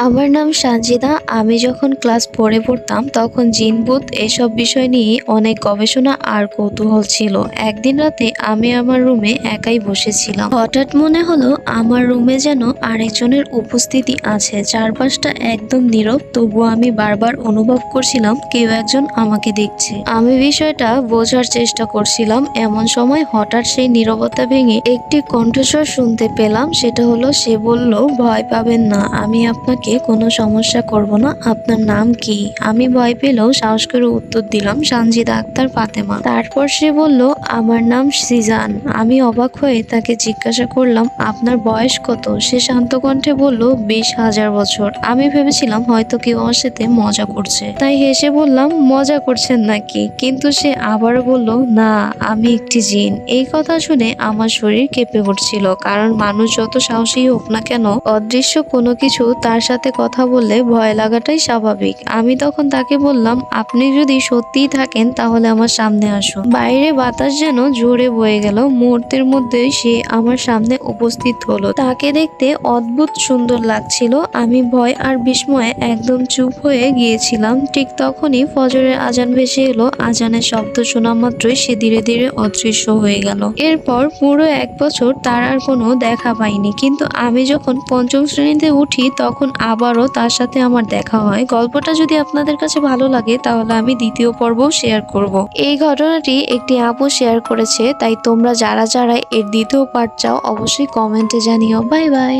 আমার নাম সানজিদা। আমি যখন ক্লাস 4 এ পড়তাম তখন জিন-ভূত এসব বিষয় নিয়ে অনেক গবেষণা আর কৌতূহল ছিল। একদিন রাতে আমি আমার রুমে একাই বসেছিলাম। হঠাৎ মনে হলো আমার রুমে যেন আরেকজনের উপস্থিতি আছে। চারপাশটা একদম নীরব, তবুও আমি বারবার অনুভব করছিলাম কেউ একজন আমাকে দেখছে। আমি বিষয়টা বোঝার চেষ্টা করছিলাম। এমন সময় হঠাৎ সেই নীরবতা ভেঙে একটি কণ্ঠস্বর শুনতে পেলাম। সেটা হলো, সে বলল, ভয় পাবেন না, আমি আপনাকে কোনো সমস্যা করব না। আপনার নাম কি? আমি ভয় পেলেও সাহস করে উত্তর দিলাম, সানজিদা আক্তার ফাতেমা। তারপর সে বলল, আমার নাম সিজান। আমি অবাক হয়ে তাকে জিজ্ঞাসা করলাম, আপনার বয়স কত? সে শান্ত কণ্ঠে বলল, 20,000 বছর। আমি ভেবেছিলাম হয়তো কেউ আমার সাথে মজা করছে, তাই হেসে বললাম, মজা করছেন নাকি? কিন্তু সে আবারও বলল, না, আমি একটি জিন। এই কথা শুনে আমার শরীর কেঁপে উঠছিল, কারণ মানুষ যত সাহসী হোক না কেন, অদৃশ্য কোনো কিছু তার সাথে কথা বললে ভয় লাগাটাই স্বাভাবিক। আমি তখন তাকে বললাম, আপনি যদি সত্যিই থাকেন তাহলে আমার সামনে আসুন। বাইরে বাতাস যেন জোরে বয়ে গেল। মুহূর্তের মধ্যেই সে আমার সামনে উপস্থিত হলো। তাকে দেখতে অদ্ভুত সুন্দর লাগছিল। আমি ভয় আর বিস্ময়ে একদম চুপ হয়ে গিয়েছিলাম। ঠিক তখনই ফজরের আজান ভেসে এলো। আজানের শব্দ শোনা মাত্রই সে ধীরে ধীরে অদৃশ্য হয়ে গেল। এরপর পুরো 1 বছর তার আর কোনো দেখা পাইনি। কিন্তু আমি যখন 5ম শ্রেণীতে উঠি তখন আবারও তার সাথে আমার দেখা হয়। গল্পটা যদি আপনাদের কাছে ভালো লাগে তাহলে আমি 2য় পর্ব শেয়ার করব। এই ঘটনাটি একটি আপু শেয়ার করেছে, তাই তোমরা যারা যারা এর 2য় পার্ট চাও অবশ্যই কমেন্টে জানিও। Bye bye.